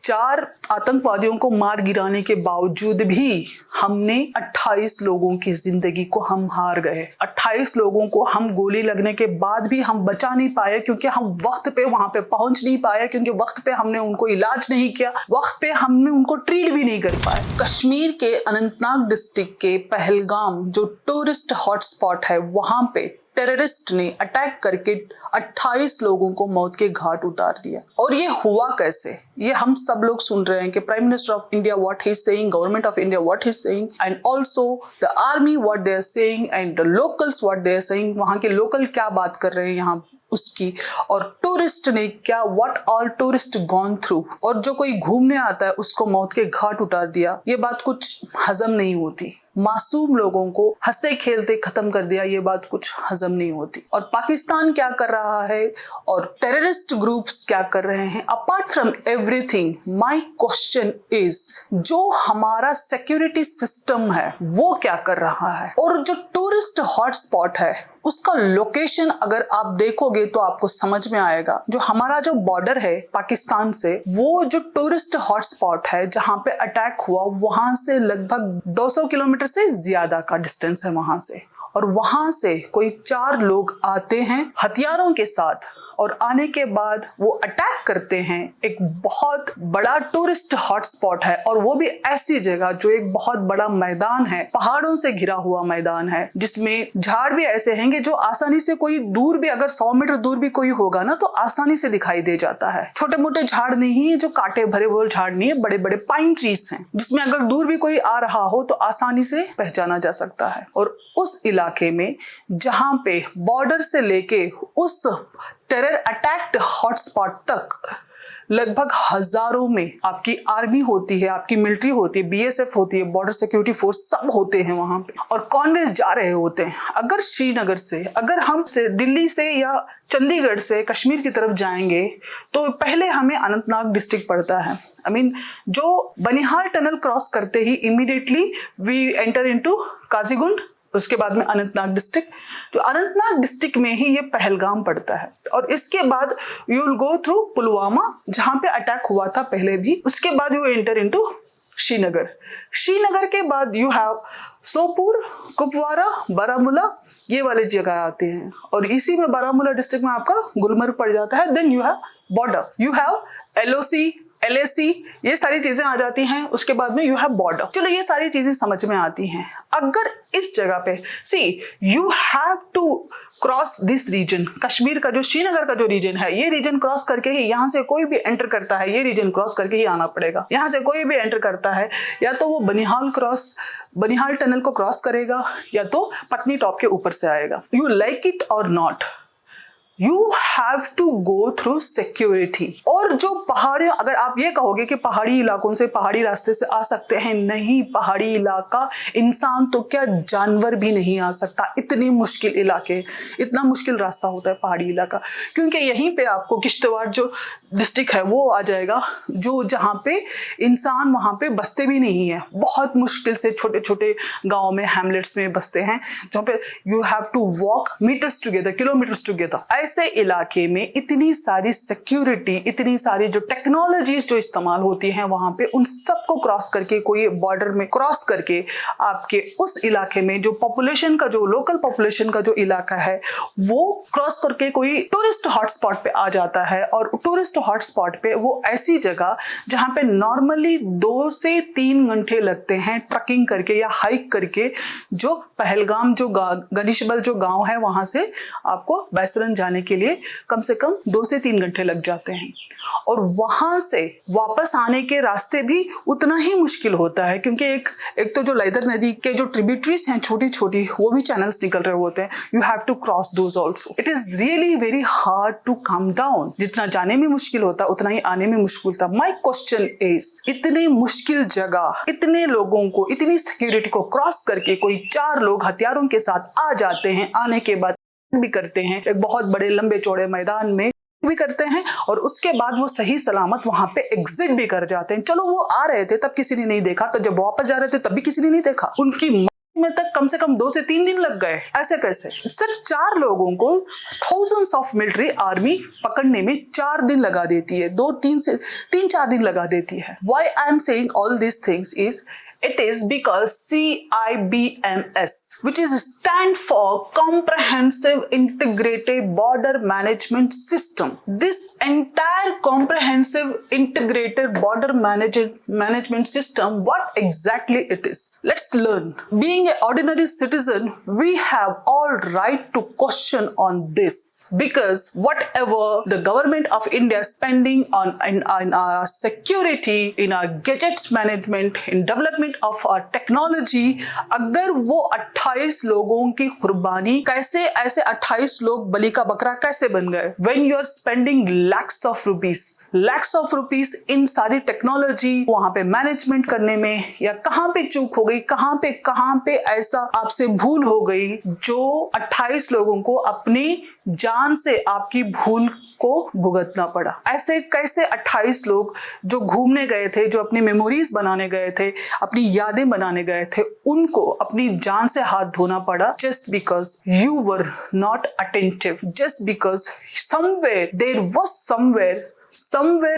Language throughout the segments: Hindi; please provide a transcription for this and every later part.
4 आतंकवादियों को मार गिराने के बावजूद भी हमने 28 लोगों की जिंदगी को हम हार गए। 28 लोगों को हम गोली लगने के बाद भी हम बचा नहीं पाए, क्योंकि हम वक्त पे वहां पे पहुंच नहीं पाए, क्योंकि वक्त पे हमने उनको इलाज नहीं किया, वक्त पे हमने उनको ट्रीट भी नहीं कर पाए। कश्मीर के अनंतनाग डिस्ट्रिक्ट के पहलगाम जो टूरिस्ट हॉटस्पॉट है, वहां पे टेररिस्ट ने अटैक करके 28 लोगों को मौत के घाट उतार दिया। और ये हुआ कैसे, ये हम सब लोग सुन रहे हैं कि prime minister of India what he is saying, government of India what he is saying, and also the army what they are saying, and the locals what they are saying. वहां के लोकल क्या बात कर रहे हैं यहाँ उसकी, और टूरिस्ट ने क्या, what all tourist gone through, और जो कोई घूमने आता है उसको मौत के घाट उतार दिया। ये बात कुछ हजम नहीं होती। मासूम लोगों को हंसते खेलते खत्म कर दिया, ये बात कुछ हजम नहीं होती। और पाकिस्तान क्या कर रहा है और टेररिस्ट ग्रुप्स क्या कर रहे हैं, apart from everything, my question is जो हमारा सिक्योरिटी सिस्टम है वो क्या कर रहा है, और जो टूरिस्ट हॉटस्पॉट है उसका लोकेशन अगर आप देखोगे तो आपको समझ में आएगा। जो हमारा जो बॉर्डर है पाकिस्तान से, वो जो टूरिस्ट हॉटस्पॉट है जहां पे अटैक हुआ, वहां से लगभग 200 किलोमीटर से ज्यादा का डिस्टेंस है वहां से। और वहां से कोई 4 लोग आते हैं हथियारों के साथ, और आने के बाद वो अटैक करते हैं एक बहुत बड़ा टूरिस्ट हॉटस्पॉट है, और वो भी ऐसी जगह जो एक बहुत बड़ा मैदान है, पहाड़ों से घिरा हुआ मैदान है, जिसमें झाड़ भी ऐसे हैं कि जो आसानी से कोई दूर भी, अगर 100 मीटर दूर भी कोई होगा ना तो आसानी से दिखाई दे जाता है। छोटे मोटे झाड़ नहीं है, जो कांटे भरे हुए झाड़ नहीं है, बड़े बड़े पाइन ट्रीज हैं, जिसमें अगर दूर भी कोई आ रहा हो तो आसानी से पहचाना जा सकता है। और उस इलाके में जहां पे बॉर्डर से लेके उस टेरर अटैक्ड हॉटस्पॉट तक लगभग हजारों में आपकी आर्मी होती है, आपकी मिलिट्री होती है, बीएसएफ होती है, बॉर्डर सिक्योरिटी फोर्स, सब होते हैं वहां पे, और कॉन्वेज जा रहे होते हैं। अगर श्रीनगर से, अगर हम से दिल्ली से या चंडीगढ़ से कश्मीर की तरफ जाएंगे तो पहले हमें अनंतनाग डिस्ट्रिक्ट पड़ता है। जो बनिहाल टनल क्रॉस करते ही immediately we enter into Qazigund, उसके बाद में अनंतनाग डिस्ट्रिक्ट। तो अनंतनाग डिस्ट्रिक्ट में ही ये पहलगाम पड़ता है, और इसके बाद you will go through Pulwama जहां पे अटैक हुआ था पहले भी, उसके बाद you enter into Srinagar. Srinagar के बाद यू हैव सोपुर, कुपवारा, बारामूला, ये वाले जगह आते हैं, और इसी में बारामूला डिस्ट्रिक्ट में आपका गुलमर्ग पड़ जाता है। Then you have border, you have LOC, LAC, ये सारी चीजें आ जाती हैं। उसके बाद में यू हैव बॉर्डर। चलो ये सारी चीजें समझ में आती हैं। अगर इस जगह पे see you have to cross this region, Kashmir का जो श्रीनगर का जो रीजन है, ये रीजन क्रॉस करके ही, यहाँ से कोई भी एंटर करता है ये रीजन क्रॉस करके ही आना पड़ेगा। यहाँ से कोई भी एंटर करता है या तो वो बनिहाल टनल को क्रॉस करेगा, या तो पत्नी टॉप के ऊपर से आएगा। यू लाइक इट और not, You have to go through security। और जो पहाड़ियों, अगर आप ये कहोगे कि पहाड़ी इलाकों से, पहाड़ी रास्ते से आ सकते हैं, नहीं, पहाड़ी इलाका इंसान तो क्या जानवर भी नहीं आ सकता। इतनी मुश्किल इलाके, इतना मुश्किल रास्ता होता है पहाड़ी इलाका, क्योंकि यहीं पे आपको किश्तवाड़ जो डिस्ट्रिक्ट है वो आ जाएगा, जो जहाँ पे इंसान वहाँ पे बसते भी नहीं है, बहुत मुश्किल से छोटे छोटे गाँव में, हैमलेट्स में बसते हैं, जहाँ पे you have to walk metres together, kilometres together. ऐसे इलाके में इतनी सारी सिक्योरिटी, इतनी सारी जो टेक्नोलॉजीज जो इस्तेमाल होती हैं वहां पे, उन सबको क्रॉस करके, कोई बॉर्डर में क्रॉस करके आपके उस इलाके में जो पॉपुलेशन का, जो लोकल पॉपुलेशन का जो इलाका है, वो क्रॉस करके कोई टूरिस्ट हॉटस्पॉट पे आ जाता है। और टूरिस्ट हॉटस्पॉट पे वो ऐसी जगह जहां पे नॉर्मली 2 से 3 घंटे लगते हैं ट्रकिंग करके या हाइक करके, जो पहलगाम, जो गनिशबल जो गांव है, वहां से आपको बैसरन जाने के लिए कम से कम 2 से 3 घंटे लग जाते हैं। और वहां से वापस आने के रास्ते भी उतना ही मुश्किल होता है, क्योंकि एक तो जो लैदर नदी के जो ट्रिब्यूटरीज हैं छोटी छोटी, वो भी चैनल्स निकल रहे होते हैं। You have to cross those also. It is really very hard to come down. जितना जाने में मुश्किल होता उतना ही आने में मुश्किल था। माई क्वेश्चन इज, इतने मुश्किल जगह, इतने लोगों को, इतनी सिक्योरिटी को क्रॉस करके कोई 4 लोग हथियारों के साथ आ जाते हैं, आने के बाद भी करते हैं, एक बहुत बड़े लंबे चौड़े मैदान में भी करते हैं, और उसके बाद वो सही सलामत वहां पे एग्जिट भी कर जाते हैं। चलो वो आ रहे थे तब किसी ने नहीं देखा, तो जब वापस जा रहे थे तब भी किसी ने नहीं देखा। उनकी में तक कम से कम 2 से 3 दिन लग गए। ऐसे कैसे? सिर्फ 4 लोगों को थाउजेंड्स ऑफ मिलिट्री आर्मी पकड़ने में 4 दिन लगा देती है, 3-4 दिन लगा देती है। Why I am saying all these things is it is because CIBMS, which is stand for Comprehensive Integrated Border Management System. This entire Comprehensive Integrated Border Management System, what exactly it is? Let's learn. Being an ordinary citizen, we have all right to question on this, because whatever the government of India is spending in our security, in our gadgets management, in development of our technology, अगर वो 28 लोगों की कुर्बानी कैसे, ऐसे 28 लोग बलि का बकरा कैसे बन गए? When you are spending lakhs of rupees इन सारी टेक्नोलॉजी वहां पे मैनेजमेंट करने में, या कहां पे चूक हो गई, कहां पे ऐसा आपसे भूल हो गई जो 28 लोगों को अपनी जान से आपकी भूल को भुगतना पड़ा? ऐसे कैसे 28 लोग जो घूमने गए थे, जो अपनी मेमोरीज बनाने गए थे, अपनी यादें बनाने गए थे, उनको अपनी जान से हाथ धोना पड़ा just because you were not attentive, just because somewhere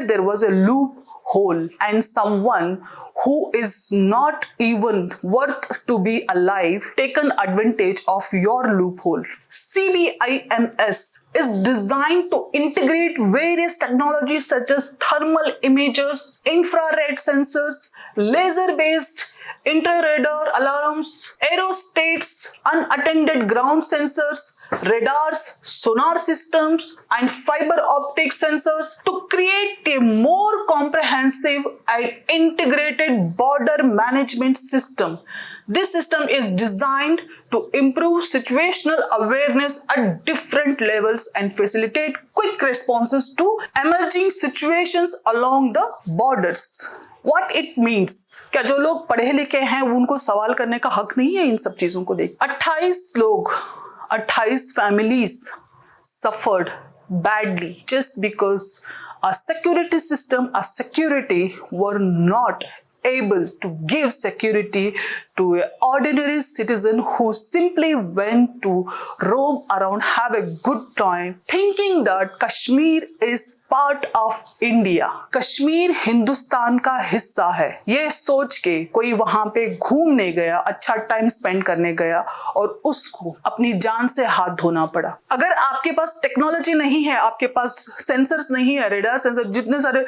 there was a loophole and someone who is not even worth to be alive taken advantage of your loophole. CBIMS is designed to integrate various technologies such as thermal imagers, infrared sensors, laser-based inter-radar alarms, aerostats, unattended ground sensors, radars, sonar systems, and fiber optic sensors to create a more comprehensive and integrated border management system. This system is designed to improve situational awareness at different levels and facilitate quick responses to emerging situations along the borders. What it means? क्या जो लोग पढ़े लिखे हैं उनको सवाल करने का हक नहीं है इन सब चीजों को देख? 28 families suffered badly just because our security system, our security were not able to give security to an ordinary citizen who simply went to roam around, have a good time, thinking that Kashmir is part of India. Kashmir Hindustan का हिस्सा है, ये सोच के कोई वहां पे घूमने गया, अच्छा टाइम स्पेंड करने गया और उसको अपनी जान से हाथ धोना पड़ा। अगर आपके पास टेक्नोलॉजी नहीं है, आपके पास सेंसर्स नहीं है, रेडार सेंसर, जितने सारे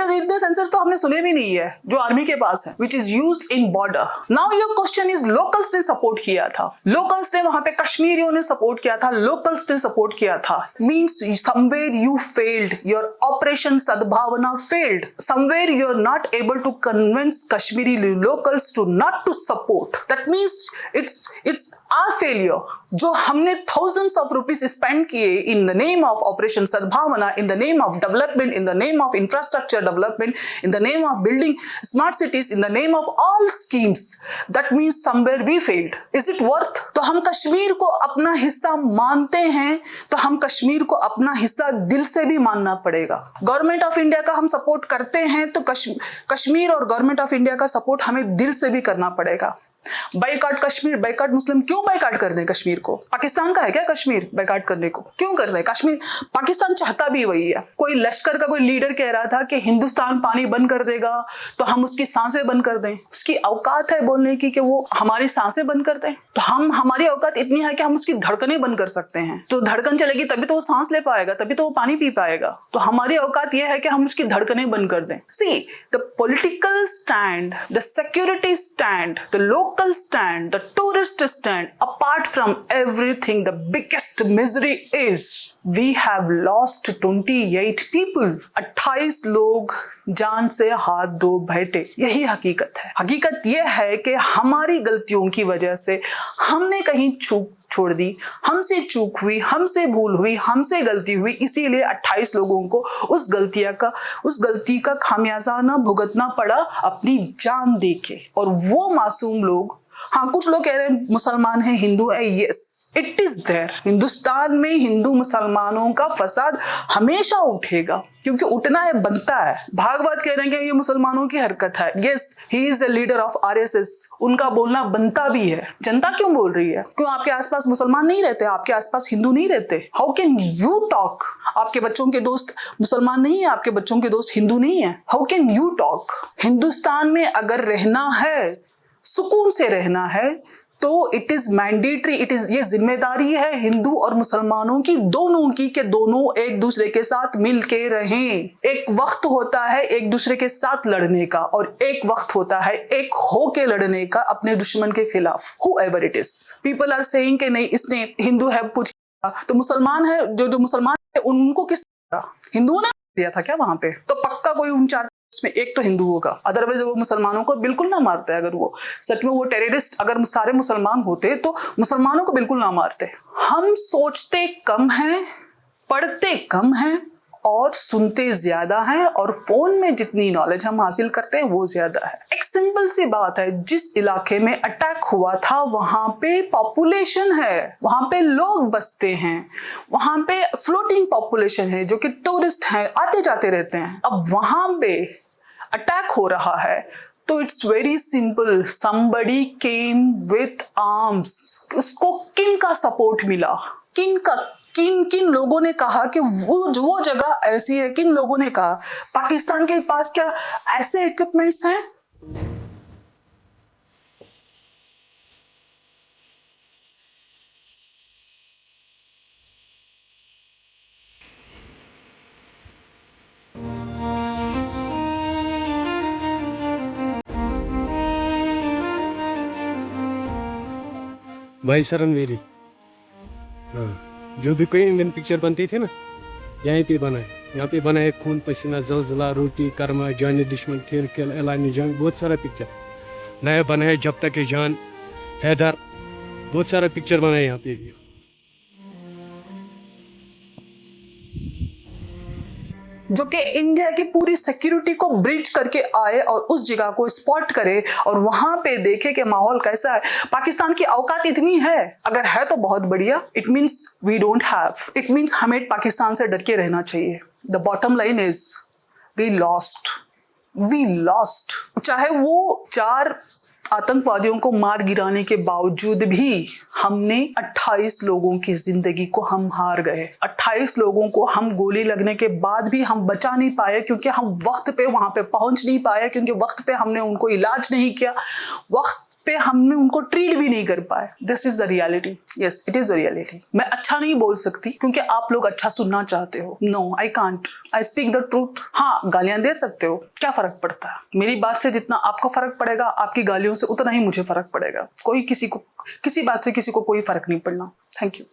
इतने सेंसर्स तो हमने सुने भी नहीं है जो आर्मी के पास है, which is used in border. Now your question is locals ने सपोर्ट किया था, locals ने वहां पे कश्मीरियों ने सपोर्ट किया था, locals ने सपोर्ट किया था, means somewhere you failed, your operation Sadbhavana failed, somewhere you are not able to convince Kashmiri locals to not to support. That means it's our failure. जो हमने thousands of rupees spend किए in the name of operation Sadbhavana, in the name of development, in the name of infrastructure development, in the name of building smart cities, in the name of all schemes, that means somewhere we failed. Is it worth? तो हम कश्मीर को अपना हिस्सा मानते हैं तो हम कश्मीर को अपना हिस्सा दिल से भी मानना पड़ेगा। गवर्नमेंट ऑफ इंडिया का हम सपोर्ट करते हैं तो कश्मीर और गवर्नमेंट ऑफ इंडिया का सपोर्ट हमें दिल से भी करना पड़ेगा। बाइकाट कश्मीर, बाइकाट मुस्लिम, क्यों बाइकाट कर दें कश्मीर को? पाकिस्तान का है क्या कश्मीर बाइकाट करने को? क्यों कर दें? कश्मीर पाकिस्तान चाहता भी वही है। कोई लश्कर का कोई लीडर कह रहा था कि हिंदुस्तान पानी बंद कर देगा तो हम उसकी सांसें बंद कर दें। उसकी औकात है बोलने की कि वो हमारी सांसें बंद कर दें? तो हमारी औकात इतनी है कि हम उसकी धड़कनें बंद कर सकते हैं। तो धड़कन चलेगी तभी तो वो सांस ले पाएगा, तभी तो वो पानी पी पाएगा। तो हमारी औकात यह है कि हम उसकी धड़कनें बंद कर दें। See the political stand, the security stand, the local stand, the tourist stand, apart from everything, the biggest misery is we have lost 28 people. 28 लोग जान से हाथ धो बैठे। यही हकीकत है। हकीकत यह है कि हमारी गलतियों की वजह से हमने कहीं चूक छोड़ दी, हमसे चूक हुई, हमसे भूल हुई, हमसे गलती हुई, इसीलिए 28 लोगों को उस गलती का खामियाजा ना भुगतना पड़ा अपनी जान देके। और वो मासूम लोग हाँ, कुछ लोग कह रहे हैं मुसलमान है, हिंदू है। Yes, it is there. Hindustan में हिंदू मुसलमानों का फसाद हमेशा उठेगा, क्योंकि उठना है, बनता है। भागवत कह रहे हैं कि ये मुसलमानों की हरकत है। Yes, he is the leader of RSS. उनका बोलना बनता भी है। जनता क्यों बोल रही है? क्यों आपके आसपास मुसलमान नहीं रहते? आपके आसपास हिंदू नहीं रहते? How can you talk? आपके बच्चों के दोस्त मुसलमान नहीं है, आपके बच्चों के दोस्त हिंदू नहीं है। How can you talk? Hindustan में अगर रहना है, सुकून से रहना है, तो इट इज मैंडेटरी, ये जिम्मेदारी है हिंदू और मुसलमानों की, दोनों की, के दोनों एक दूसरे के साथ मिल के रहें। एक वक्त होता है एक दूसरे के साथ लड़ने का, और एक वक्त होता है एक हो के लड़ने का अपने दुश्मन के खिलाफ, whoever it is। People are saying कि नहीं, इसने हिंदू है पूछ तो मुसलमान है, जो मुसलमान है उनको किस हिंदुओं ने दिया था क्या वहां पे? तो पक्का कोई उन चार में एक तो हिंदू होगा, अदरवाइज वो मुसलमानों को बिल्कुल ना मारते। अगर वो सच में वो टेररिस्ट अगर सारे मुसलमान होते तो मुसलमानों को बिल्कुल ना मारते। हम सोचते कम हैं, पढ़ते कम हैं और सुनते ज्यादा हैं, और फोन में जितनी नॉलेज हम हासिल करते हैं वो ज्यादा है। एक सिंपल सी बात है, जिस इलाके में अटैक हुआ था वहां पे पॉपुलेशन है, वहां पे लोग बसते हैं, वहां पे फ्लोटिंग पॉपुलेशन है जो कि टूरिस्ट हैं, आते जाते रहते हैं। अब वहां पे अटैक हो रहा है तो it's very simple, somebody came with arms. उसको किन का सपोर्ट मिला? किन लोगों ने कहा कि वो जगह ऐसी है? किन लोगों ने कहा? पाकिस्तान के पास क्या ऐसे इक्विपमेंट्स हैं? भाई शरणवीरी, हाँ, जो भी कोई इंडियन पिक्चर बनती थी ना, यहीं पे बनाए। यहाँ पे बनाए खून पसीना, जलजला, रोटी, कर्मा, जान दुश्मन, खेल खेल, ऐलान जंग, बहुत सारा पिक्चर नया बनाए। जब तक है जान, हैदर, बहुत सारा पिक्चर बनाए यहाँ पे भी। जो कि इंडिया की पूरी सिक्योरिटी को ब्रीच करके आए और उस जगह को स्पॉट करे और वहां पे देखे कि माहौल कैसा है। पाकिस्तान की औकात इतनी है, अगर है तो बहुत बढ़िया। It means we don't have, it means हमें पाकिस्तान से डर के रहना चाहिए। The bottom line is we lost. चाहे वो 4 आतंकवादियों को मार गिराने के बावजूद भी हमने 28 लोगों की जिंदगी को हम हार गए। 28 लोगों को हम गोली लगने के बाद भी हम बचा नहीं पाए, क्योंकि हम वक्त पे वहां पे पहुंच नहीं पाए, क्योंकि वक्त पे हमने उनको इलाज नहीं किया, वक्त पे हमने उनको ट्रीट भी नहीं कर पाए। This is the reality. Yes, it is the reality. मैं अच्छा नहीं बोल सकती क्योंकि आप लोग अच्छा सुनना चाहते हो। No, I can't, I speak the truth. हाँ, गालियां दे सकते हो, क्या फर्क पड़ता है? मेरी बात से जितना आपको फर्क पड़ेगा, आपकी गालियों से उतना ही मुझे फर्क पड़ेगा। किसी बात से किसी को कोई फर्क नहीं पड़ना। Thank you.